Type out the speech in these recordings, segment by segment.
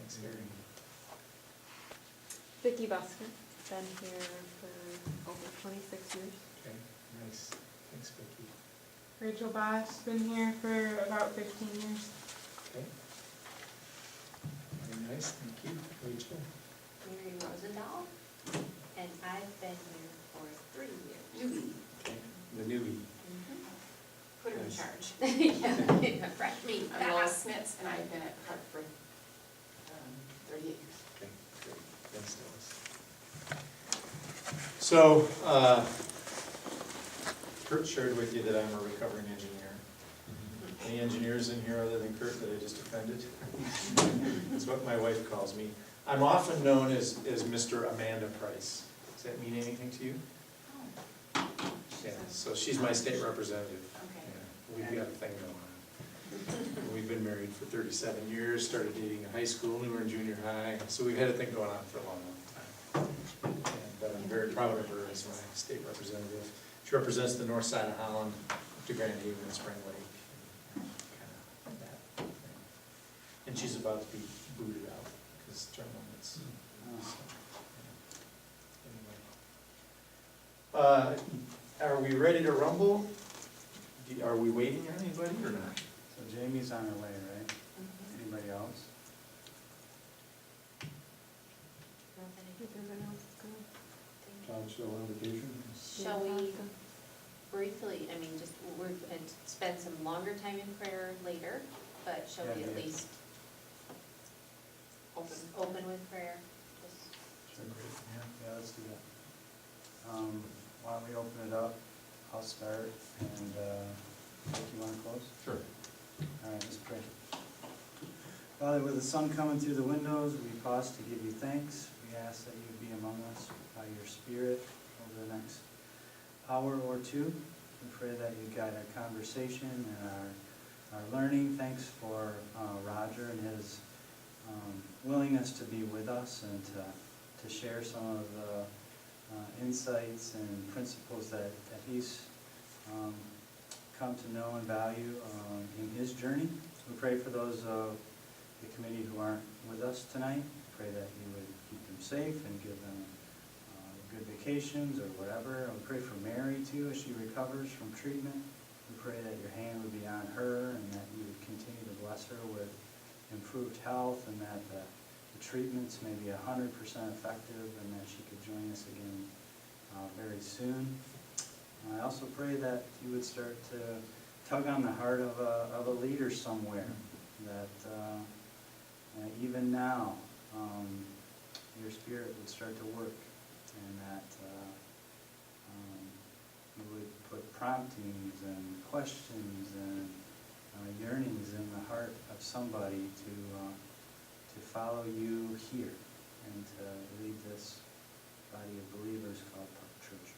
Thanks, Gary. Vicki Busker, been here for over 26 years. Okay, nice. Thanks, Vicki. Rachel Boss, been here for about 15 years. Okay. Very nice, thank you. Rachel? Mary Rosendahl, and I've been here for 3 years. Okay, the newbie. Put her in Nice. charge. Yeah, fresh meat. I'm Lois Smits, and I've been at Park for 38 years. Okay, great. Thanks, Lois. So, Kurt shared with you that I'm a recovering engineer. Any engineers in here other than Kurt that I just offended? That's what my wife calls me. I'm often known as Mr. Amanda Price. Does that mean anything to you? Yeah, so she's my state representative. Okay. Yeah, we've got a thing going on. We've been married for 37 years, started dating in high school, we were in junior high, so we've had a thing going on for a long, long time. And I'm very proud of her as my state representative. She represents the north side of Holland, up to Grand Haven and Spring Lake. Kind of that thing. And she's about to be booted out, because term limits. So, anyway. Are we ready to rumble? Are we waiting on anybody or not? So Jamie's on her way, right? Anybody else? I think everyone else is good. Todd's still on vacation? Shall we briefly, I mean, just, we're going to spend some longer time in prayer later, but shall we at Yeah. least open with prayer? Just- Yeah, let's do that. Why don't we open it up? I'll start, and, Rick, you wanna close? Sure. All right, let's pray. Father, with the sun coming through the windows, we pause to give you thanks. We ask that you be among us by your Spirit over the next hour or two. We pray that you guide our conversation and our learning. Thanks for Roger and his willingness to be with us and to share some of the insights and principles that he's come to know and value in his journey. We pray for those of the committee who aren't with us tonight. We pray that you would keep them safe and give them good vacations or whatever. We pray for Mary too as she recovers from treatment. We pray that your hand would be on her and that you would continue to bless her with improved health and that the treatments may be 100% effective and that she could join us again very soon. I also pray that you would start to tug on the heart of a leader somewhere, that even now your Spirit would start to work and that you would put promptings and questions and yearnings in the heart of somebody to follow you here and to lead this body of believers called Park Church.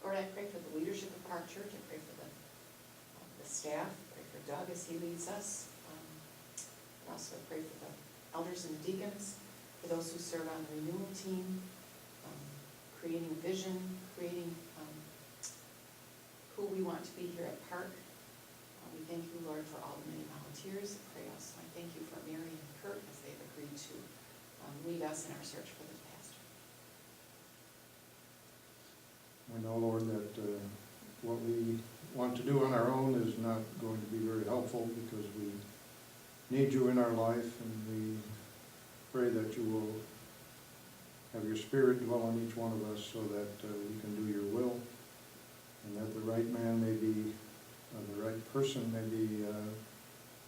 Lord, I pray for the leadership of Park Church. I pray for the staff. I pray for Doug as he leads us. I also pray for the elders and the deacons, for those who serve on the renewal team, creating vision, creating who we want to be here at Park. We thank you, Lord, for all the many volunteers that pray us. I thank you for Mary and Kurt as they've agreed to lead us in our search for this pastor. We know, Lord, that what we want to do on our own is not going to be very helpful because we need you in our life, and we pray that you will have your Spirit dwell on each one of us so that we can do your will, and that the right man may be, the right person may be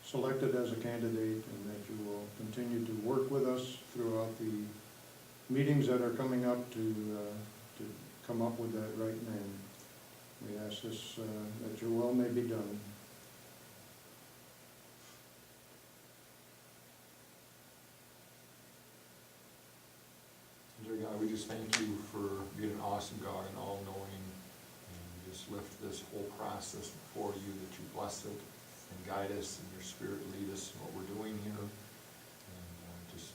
selected as a candidate, and that you will continue to work with us throughout the meetings that are coming up to come up with that right man. We ask this, that your will may be done. Dear God, we just thank you for being an awesome God and all-knowing, and we just lift this whole process before you, that you bless it and guide us, and your Spirit lead us in what we're doing here, and just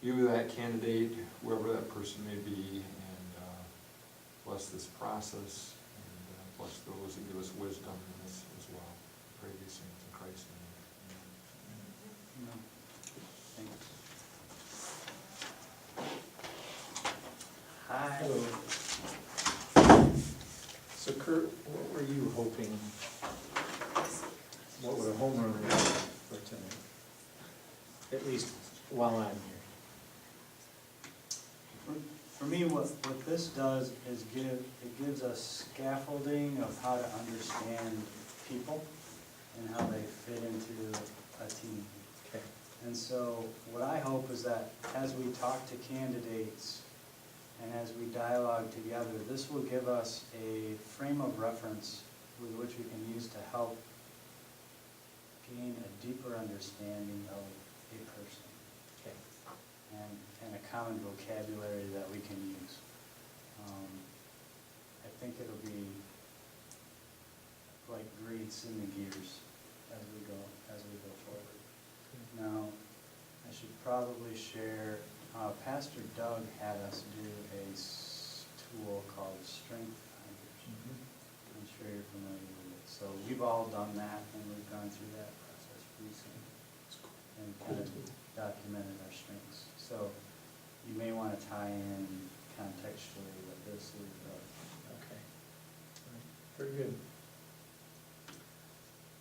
you, that candidate, whoever that person may be, and bless this process, and bless those that give us wisdom in this as well. I pray these things. hoping, what would a home run be for tonight? At least while I'm here. For me, what this does is it gives us scaffolding of how to understand people and how they fit into a team. Okay. And so what I hope is that as we talk to candidates and as we dialogue together, this will give us a frame of reference with which we can use to help gain a deeper understanding of a person Okay. and a common vocabulary that we can use. I think it'll be like grease in the gears as we go forward. Now, I should probably share, Pastor Doug had us do a tool called Strength Finders. I'm sure you're familiar with it. So we've all done that, and we've gone through that process recently and kind of documented our strengths. So you may want to tie in contextually what this is. Okay. All right. Very good.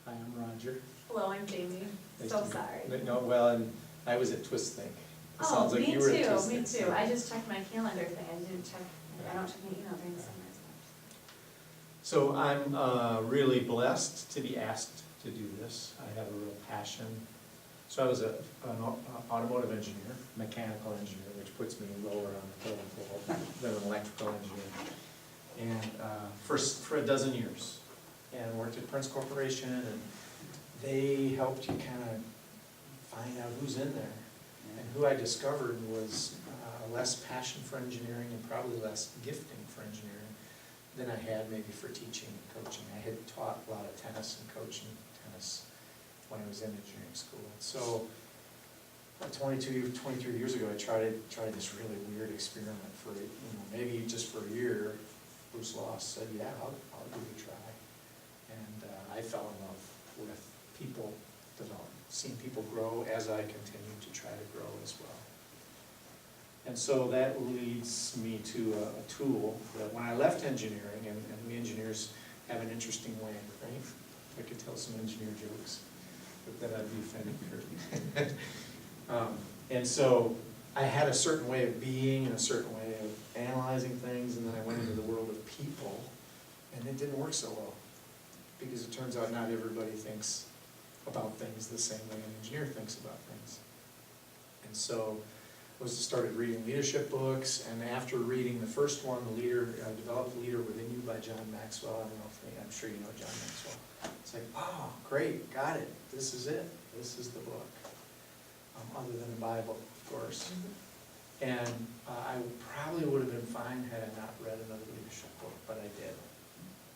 Hi, I'm Roger. Hello, I'm Jamie. Nice So to meet- sorry. No, well, and I was at Twist Think. It Oh, sounds like me you were at too, Twist me Think, too. so- I just checked my calendar thing. I don't check my email during the summer as much. So I'm really blessed to be asked to do this. I have a real passion. So I was an automotive engineer, mechanical engineer, which puts me lower on the totem pole than an electrical engineer. And for a dozen years, and worked at Prince Corporation, and they helped you kind of find out who's in there. And who I discovered was less passion for engineering and probably less gifting for engineering than I had maybe for teaching and coaching. I had taught a lot of tennis and coaching tennis when I was in engineering school. So 23 years ago, I tried this really weird experiment for, maybe just for a year. Bruce Loss said, yeah, I'll give it a try. And I fell in love with people development, seeing people grow as I continue to try to grow as well. And so that leads me to a tool that when I left engineering, and we engineers have an interesting way, right? I could tell some engineer jokes, but then I'd be offending Kurt. And so I had a certain way of being and a certain way of analyzing things, and then I went into the world of people, and it didn't work so well. Because it turns out not everybody thinks about things the same way an engineer thinks about things. And so I started reading leadership books, and after reading the first one, Develop the Leader Within You by John Maxwell, I don't know if I'm sure you know John Maxwell. It's like, oh, great, got it, this is it, this is the book. Other than the Bible, of course. And I probably would have been fine had I not read another leadership book, but I did.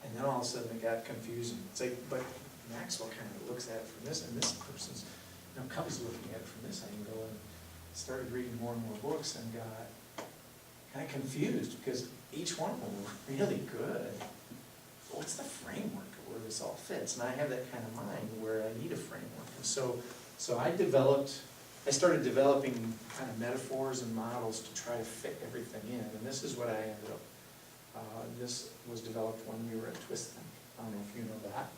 And then all of a sudden it got confusing. It's like, but Maxwell kind of looks at it from this, and this person's, Cubby's looking at it from this angle, and started reading more and more books and got kind of confused because each one of them were really good. What's the framework of where this all fits? And I have that kind of mind where I need a framework. And so I started developing kind of metaphors and models to try to fit everything in. And this is what I ended up. This was developed when we were at Twist Think. I don't know if you know that.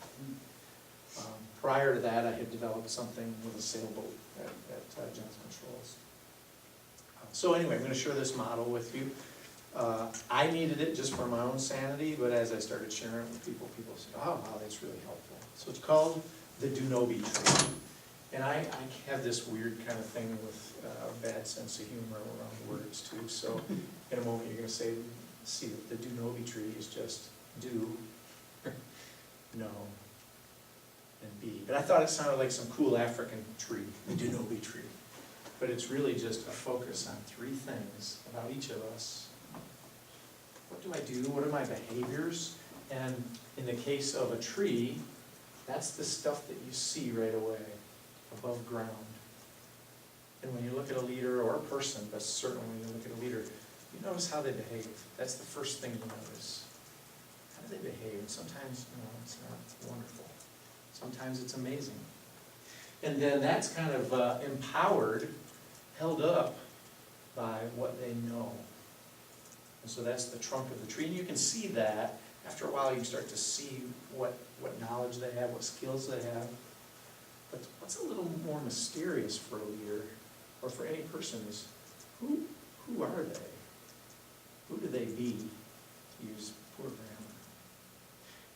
Prior to that, I had developed something with a sailboat at John's Controls. So anyway, I'm going to share this model with you. I needed it just for my own sanity, but as I started sharing it with people, people said, oh, wow, that's really helpful. So it's called the Do-No-Be tree. And I have this weird kind of thing with a bad sense of humor around words too. So in a moment you're going to see that the Do-No-Be tree is just do, no, and be. But I thought it sounded like some cool African tree, the Do-No-Be tree. But it's really just a focus on three things about each of us. What do I do? What are my behaviors? And in the case of a tree, that's the stuff that you see right away, above ground. And when you look at a leader or a person, but certainly when you look at a leader, you notice how they behave. That's the first thing you notice. How do they behave? And sometimes, it's not wonderful. Sometimes it's amazing. And then that's kind of empowered, held up by what they know. And so that's the trunk of the tree. And you can see that after a while, you start to see what knowledge they have, what skills they have. But what's a little more mysterious for a leader, or for any person, is who are they? Who do they be, to use poor grammar?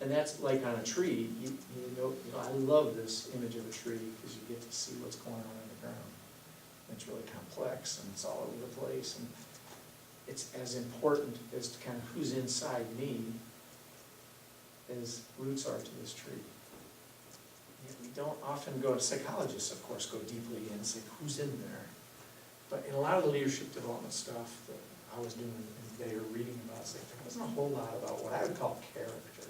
And that's like on a tree, you know, I love this image of a tree, because you get to see what's going on the ground. It's really complex, and it's all over the place, and it's as important as to kind of who's inside me as roots are to this tree. Yet we don't often go to psychologists, of course, go deeply in and say, who's in there? But in a lot of the leadership development stuff that I was doing and they were reading about, it's like, there wasn't a whole lot about what I would call character.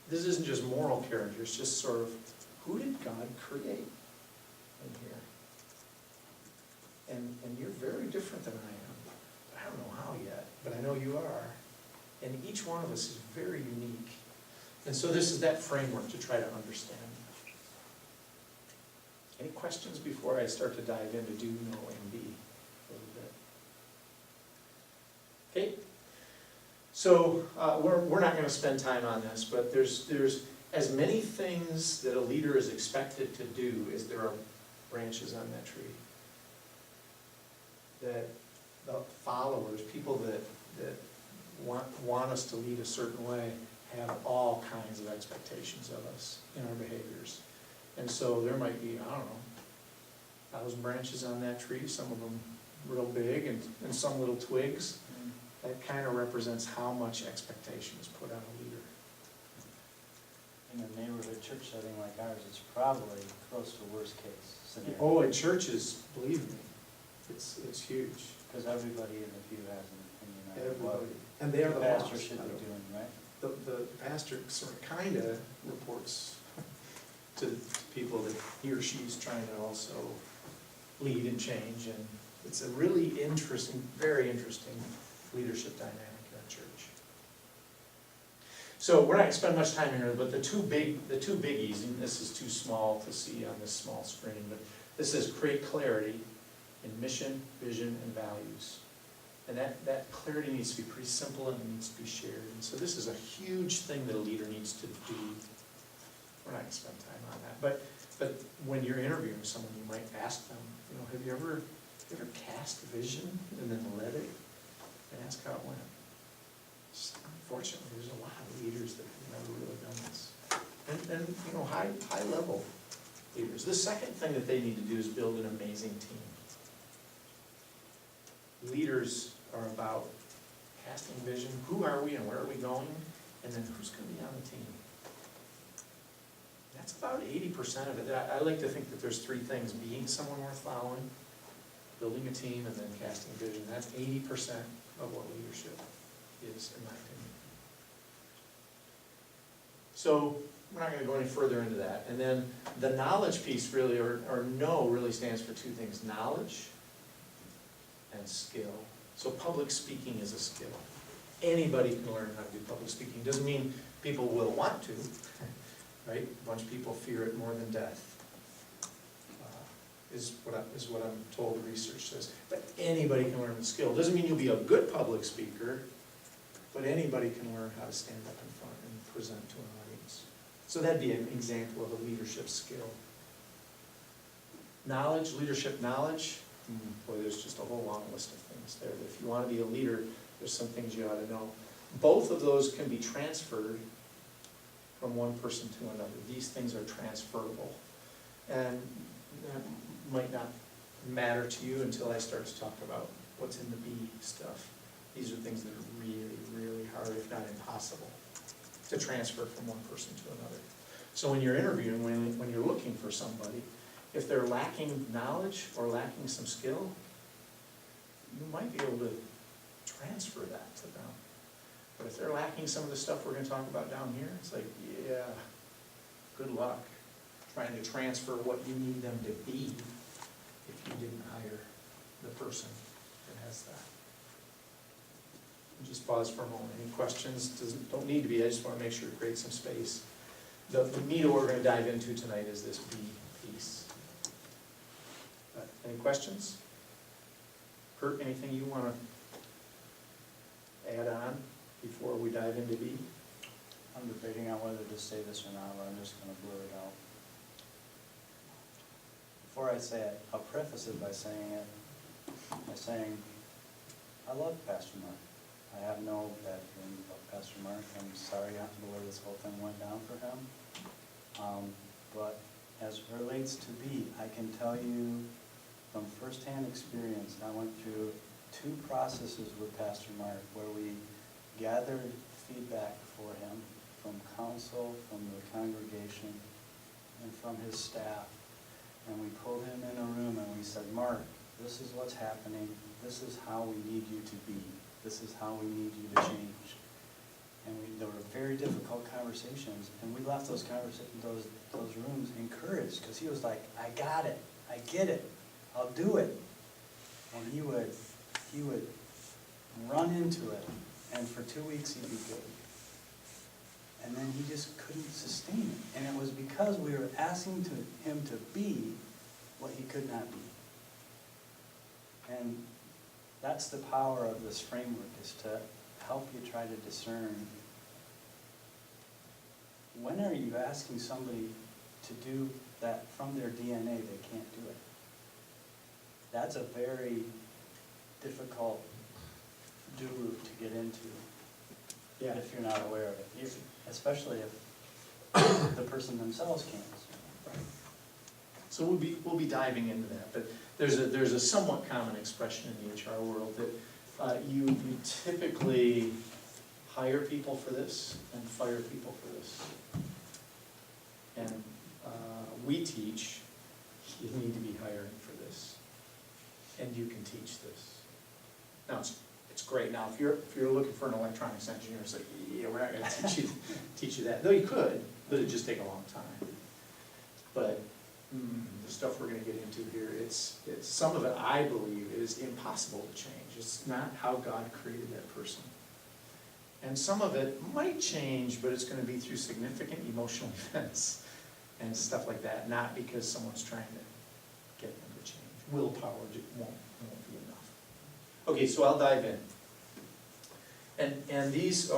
This isn't just moral character, it's just sort of, who did God create in here? And you're very different than I am. I don't know how yet, but I know you are. And each one of us is very unique. And so this is that framework to try to understand. Any questions before I start to dive into do, know, and be a little bit? Okay, so we're not going to spend time on this, but there's as many things that a leader is expected to do as there are branches on that tree. That the followers, people that want us to lead a certain way, have all kinds of expectations of us in our behaviors. And so there might be, I don't know, 1,000 branches on that tree, some of them real big and some little twigs. That kind of represents how much expectation is put on a leader. In a neighborhood church setting like ours, it's probably close to worst case scenario. Oh, at churches, believe me, it's huge. Because everybody in the pew has an opinion on what Everybody. And they are the the pastor boss. should be doing, right? The pastor sort of kind of reports to the people that he or she is trying to also lead and change, and it's a really interesting, very interesting leadership dynamic in our church. So we're not going to spend much time here, but the two biggies, and this is too small to see on this small screen, but this is create clarity in mission, vision, and values. And that clarity needs to be pretty simple and it needs to be shared. And so this is a huge thing that a leader needs to do. We're not going to spend time on that. But when you're interviewing someone, you might ask them, you know, have you ever cast a vision and then led it? And ask how it went. Unfortunately, there's a lot of leaders that have never really done this. And you know, high level leaders. The second thing that they need to do is build an amazing team. Leaders are about casting vision, who are we and where are we going, and then who's going to be on the team. That's about 80% of it. I like to think that there's three things: being someone worth following, building a team, and then casting vision. That's 80% of what leadership is, in my opinion. So we're not going to go any further into that. And then the knowledge piece really, or know, really stands for two things: knowledge and skill. So public speaking is a skill. Anybody can learn how to do public speaking. Doesn't mean people will want to, right? A bunch of people fear it more than death, is what I'm told the research says. But anybody can learn the skill. Doesn't mean you'll be a good public speaker, but anybody can learn how to stand up in front and present to an audience. So that'd be an example of a leadership skill. Knowledge, leadership knowledge. Boy, there's just a whole long list of things there. If you want to be a leader, there's some things you ought to know. Both of those can be transferred from one person to another. These things are transferable. And that might not matter to you until I start to talk about what's in the B stuff. These are things that are really, really hard, if not impossible, to transfer from one person to another. So when you're interviewing, when you're looking for somebody, if they're lacking knowledge or lacking some skill, you might be able to transfer that to them. But if they're lacking some of the stuff we're going to talk about down here, it's like, yeah, good luck trying to transfer what you need them to be if you didn't hire the person that has that. Just pause for a moment. Any questions? Don't need to be. I just want to make sure to create some space. The meat of what we're going to dive into tonight is this B piece. Any questions? Kurt, anything you want to add on before we dive into B? I'm debating on whether to say this or not, but I'm just gonna blur it out. Before I say it, I'll preface it by saying, I love Pastor Mark. I have no bad feelings about Pastor Mark. I'm sorry the way this whole thing went down for him. But as it relates to B, I can tell you from firsthand experience, I went through 2 processes with Pastor Mark where we gathered feedback for him from council, from the congregation, and from his staff. And we pulled him in a room and we said, Mark, this is what's happening. This is how we need you to be. This is how we need you to change. And there were very difficult conversations, and we left those rooms encouraged, because he was like, I got it, I get it, I'll do it. And he would run into it, and for 2 weeks he'd be good. And then he just couldn't sustain it. And it was because we were asking him to be what he could not be. And that's the power of this framework, is to help you try to discern, when are you asking somebody to do that from their DNA they can't do it? That's a very difficult route to get into, if you're not aware of it, especially if the person themselves can't. Right. So we'll be diving into that, but there's a somewhat common expression in the HR world that you typically hire people for this and fire people for this. And we teach, you need to be hiring for this, and you can teach this. Now, it's great. Now, if you're looking for an electronics engineer, it's like, yeah, we're not gonna teach you that. Though you could, but it'd just take a long time. But the stuff we're gonna get into here, it's some of it, I believe, is impossible to change. It's not how God created that person. And some of it might change, but it's gonna be through significant emotional events and stuff like that, not because someone's trying to get them to change. Willpower won't be enough. Okay, so I'll dive in. And these, I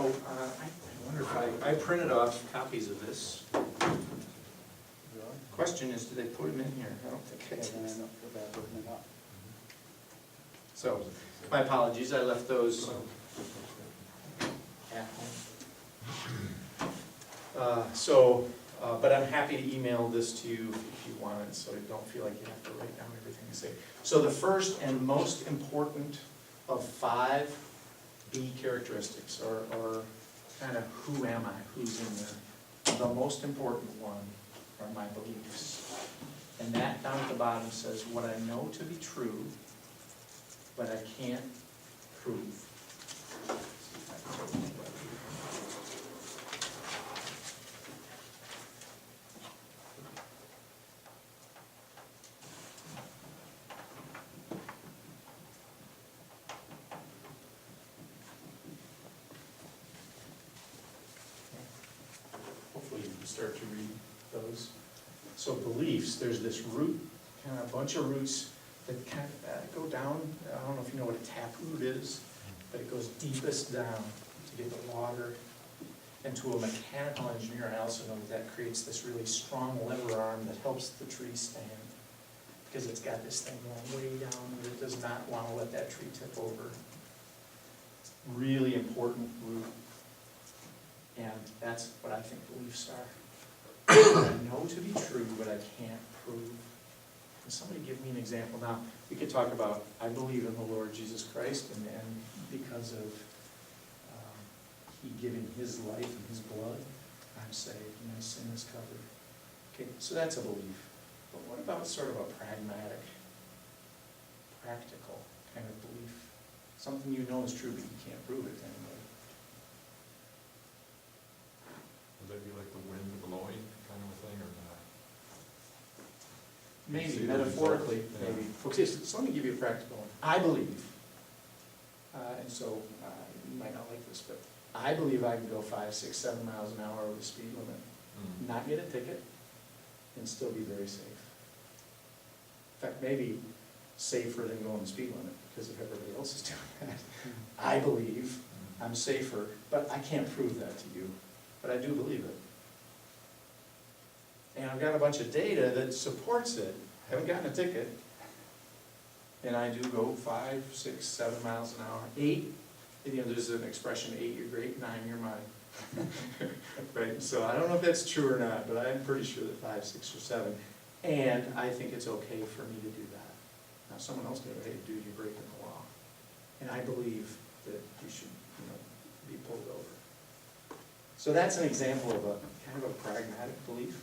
wonder if I printed off copies of this. Question is, do they put them in here? I don't think I Okay, then I did. don't feel bad looking it up. So, my apologies, I left those at home. But I'm happy to email this to you if you want it, so you don't feel like you have to write down everything I say. So the first and most important of 5 B characteristics, or kind of who am I, who's in there. The most important one are my beliefs. And that down at the bottom says, what I know to be true, but I can't prove. Hopefully you can start to read those. So beliefs, there's this root, kind of a bunch of roots that kind of go down. I don't know if you know what a taproot is, but it goes deepest down to get the water. And to a mechanical engineer, I also know that creates this really strong lever arm that helps the tree stand, because it's got this thing going way down that it does not want to let that tree tip over. Really important root. And that's what I think beliefs are. I know to be true, but I can't prove. Can somebody give me an example? Now, we could talk about, I believe in the Lord Jesus Christ, and because of He giving His life and His blood, I'm saved, and my sin is covered. Okay, so that's a belief. But what about sort of a pragmatic, practical kind of belief? Something you know is true, but you can't prove it to anybody. Would that be like the wind blowing kind of a thing, or not? Maybe, See the metaphorically, result? Yeah. maybe. Okay, so let me give you a practical one. I believe, and so you might not like this, but I believe I can go 5, 6, 7 miles an hour over the speed limit, not get a ticket, and still be very safe. In fact, maybe safer than going the speed limit, because if everybody else is doing that. I believe I'm safer, but I can't prove that to you. but I do believe it. And I've got a bunch of data that supports it. I haven't gotten a ticket. And I do go 5, 6, 7 miles an hour, 8. You know, there's an expression, 8 you're great, 9 you're mine. Right, so I don't know if that's true or not, but I'm pretty sure that 5, 6, or 7. And I think it's okay for me to do that. Now, someone else can go, hey, dude, you're breaking the law. And I believe that you should, be pulled over. So that's an example of a kind of a pragmatic belief.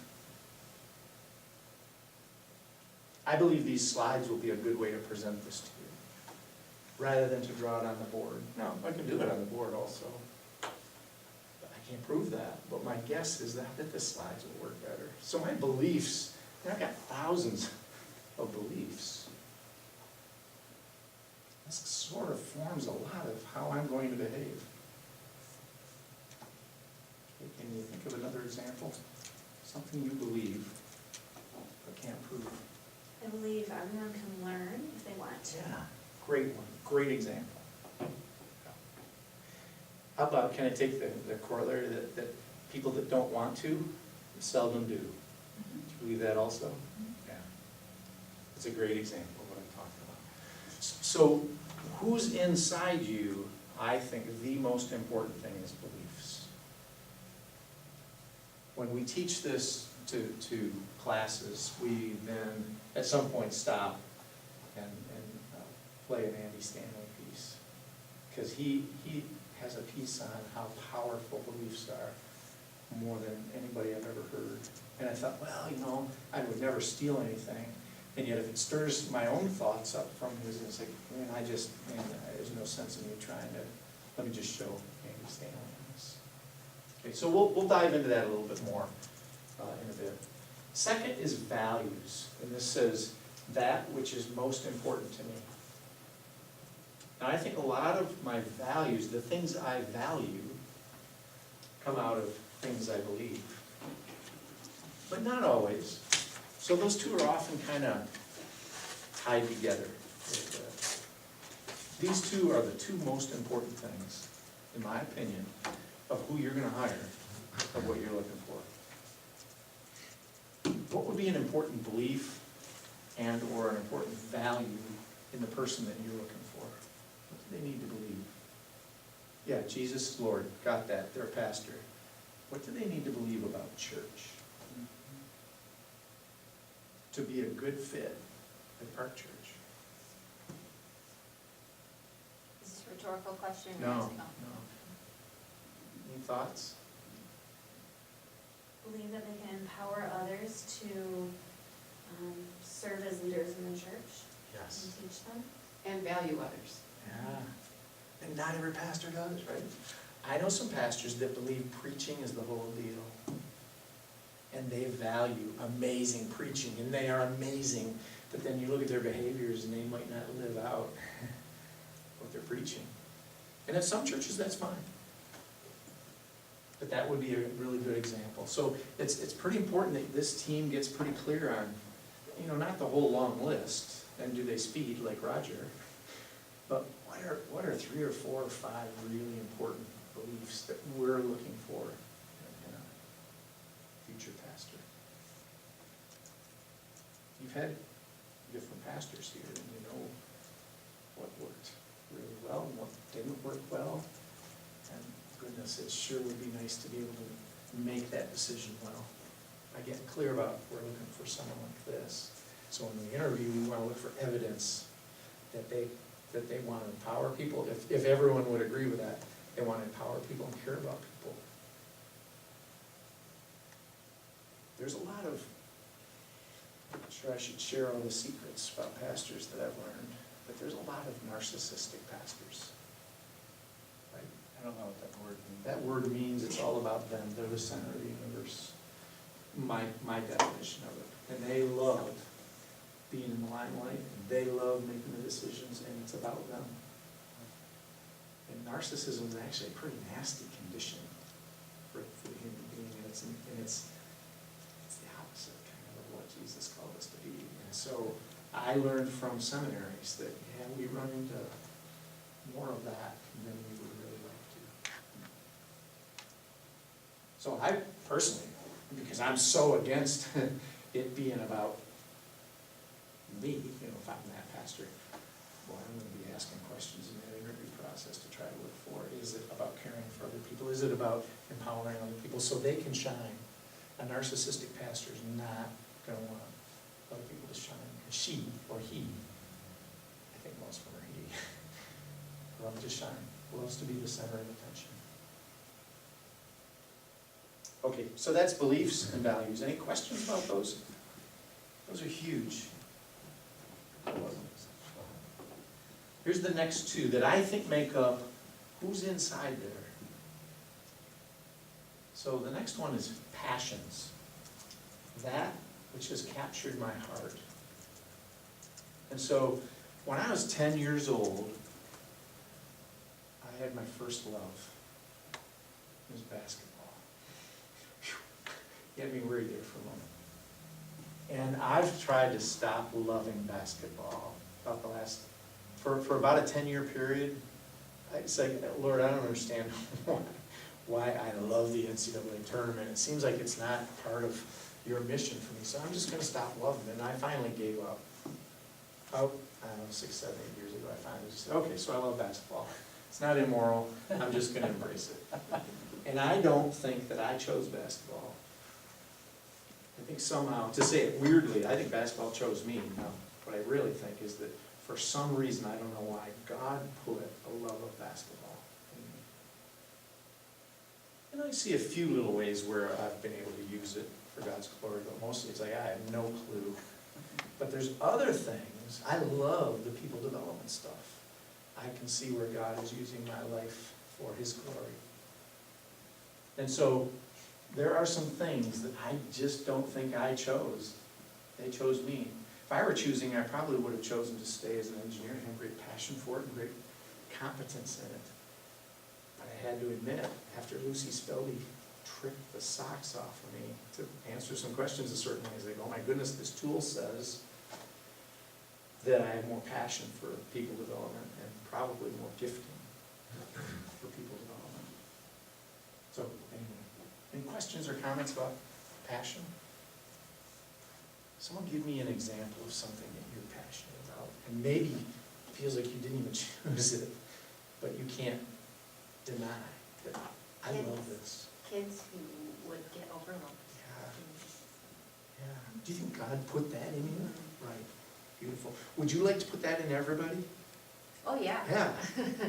I believe these slides will be a good way to present this to you, rather than to draw it on the board. Now, I can do it on the board also, but I can't prove that. But my guess is that the slides will work better. So my beliefs, I've got thousands of beliefs. This sort of forms a lot of how I'm going to behave. Okay, can you think of another example? Something you believe, but can't prove. I believe everyone can learn if they want to. Yeah, great one, great example. How about, can I take the corollary that people that don't want to seldom do? Do you believe that also? Yeah. It's a great example of what I'm talking about. So, who's inside you, I think the most important thing is beliefs. When we teach this to classes, we then at some point stop and play an Andy Stanley piece. Because he has a piece on how powerful beliefs are, more than anybody I've ever heard. And I thought, well, I would never steal anything. And yet if it stirs my own thoughts up from his, it's like, there's no sense in me trying to, let me just show Andy Stanley on this. Okay, so we'll dive into that a little bit more in a bit. Second is values, and this says that which is most important to me. Now I think a lot of my values, the things I value, come out of things I believe, but not always. So those two are often kind of tied together. These two are the two most important things, in my opinion, of who you're going to hire, of what you're looking for. What would be an important belief and or an important value in the person that you're looking for? What do they need to believe? Yeah, Jesus is Lord, got that, they're a pastor. What do they need to believe about church? To be a good fit at Park Church? Is this a rhetorical question? or No, is it- no. Any thoughts? Believe that they can empower others to serve as leaders in the church Yes. and teach them. And value others. Yeah. And not every pastor does, right? I know some pastors that believe preaching is the whole deal. And they value amazing preaching, and they are amazing. But then you look at their behaviors and they might not live out what they're preaching. And at some churches, that's fine. But that would be a really good example. So it's pretty important that this team gets pretty clear on, not the whole long list, and do they speed like Roger, but what are 3 or 4 or 5 really important beliefs that we're looking for in a future pastor? You've had different pastors here, and you know what worked really well and what didn't work well. And goodness, it sure would be nice to be able to make that decision well. By getting clear about we're looking for someone like this. So when we interview, we want to look for evidence that they want to empower people. If everyone would agree with that, they want to empower people and care about people. There's a lot of, I'm not sure I should share all the secrets about pastors that I've learned, but there's a lot of narcissistic pastors. Right? I don't know what that word means. That word means it's all about them. They're the center of the universe. My definition of it. And they love being in the limelight. And they love making the decisions, and it's about them. And narcissism is actually a pretty nasty condition for the human being. And it's the opposite kind of what Jesus called us to be. And so I learned from seminaries that we run into more of that than we would really like to. So I personally, because I'm so against it being about me, you know, if I'm that pastor, boy, I'm gonna be asking questions in that interview process to try to look for, is it about caring for other people? Is it about empowering other people so they can shine? A narcissistic pastor is not gonna want other people to shine. She or he, I think most of them are he, loves to shine, loves to be the center of attention. Okay, so that's beliefs and values. Any questions about those? Those are huge. Here's the next two that I think make up who's inside there. So the next one is passions. That which has captured my heart. And so when I was 10 years old, I had my first love. It was basketball. Get me worried there for a moment. And I've tried to stop loving basketball about the last, for about a 10-year period. I say, Lord, I don't understand why I love the NCAA tournament. It seems like it's not part of your mission for me, so I'm just gonna stop loving it. And I finally gave up. Oh, I don't know, 6, 7, 8 years ago, I finally just said, okay, so I love basketball. It's not immoral, I'm just gonna embrace it. And I don't think that I chose basketball. I think somehow, to say it weirdly, I think basketball chose me. Now, what I really think is that for some reason, I don't know why, God put a love of basketball in me. And I see a few little ways where I've been able to use it for God's glory, but mostly it's like I have no clue. But there's other things. I love the people development stuff. I can see where God is using my life for His glory. And so there are some things that I just don't think I chose. They chose me. If I were choosing, I probably would have chosen to stay as an engineer and have great passion for it and great competence in it. But I had to admit, after Lucy Speldy tricked the socks off of me to answer some questions a certain way, like, oh my goodness, this tool says that I have more passion for people development and probably more gifting for people development. So anyway, any questions or comments about passion? Someone give me an example of something that you're passionate about, and maybe it feels like you didn't even choose it, but you can't deny that I love this. Kids who would get overlooked. Yeah. Do you think God put that in you? Right. Beautiful. Would you like to put that in everybody? Oh, yeah. Yeah.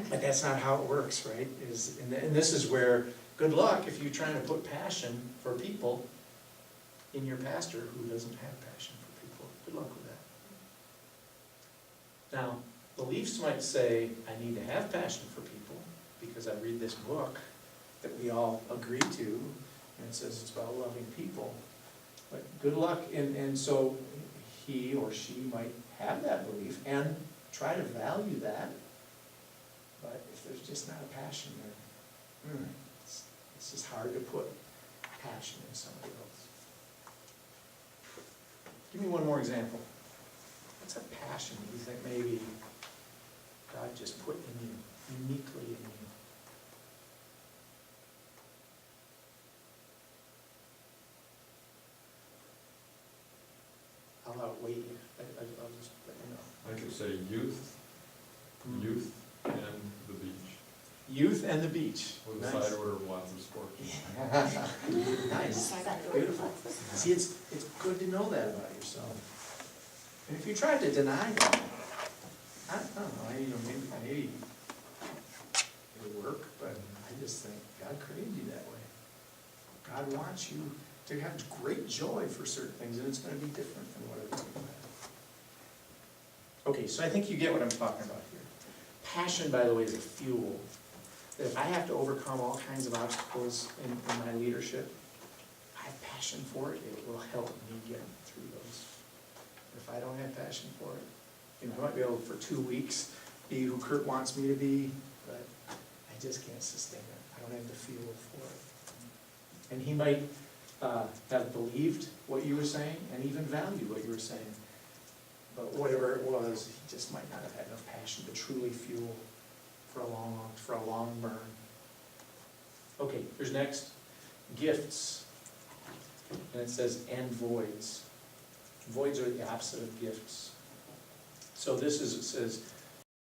But that's not how it works, right? And this is where, good luck if you're trying to put passion for people in your pastor who doesn't have passion for people. Good luck with that. Now, beliefs might say, I need to have passion for people because I read this book that we all agree to, and it says it's about loving people. But good luck, and so he or she might have that belief and try to value that, but if there's just not a passion there, it's just hard to put passion in somebody else. Give me one more example. What's a passion you think maybe God just put in you, uniquely in you? I'll outweigh you. I'll just let you know. I could say youth and the beach, Youth and the beach. with a Nice. side order of lots of sports. Nice, beautiful. See, it's good to know that about yourself. And if you try to deny that, I don't know, maybe it'll work, but I just think God created you that way. God wants you to have great joy for certain things, and it's gonna be different than what other people have. Okay, so I think you get what I'm talking about here. Passion, by the way, is a fuel. That if I have to overcome all kinds of obstacles in my leadership, I have passion for it, it will help me get through those. If I don't have passion for it, I might be able for 2 weeks be who Kurt wants me to be, but I just can't sustain it. I don't have the fuel for it. And he might have believed what you were saying and even valued what you were saying. But whatever it was, he just might not have had enough passion to truly fuel for a long burn. Okay, here's next. gifts. And it says, and voids. Voids are the opposite of gifts. So this is, it says,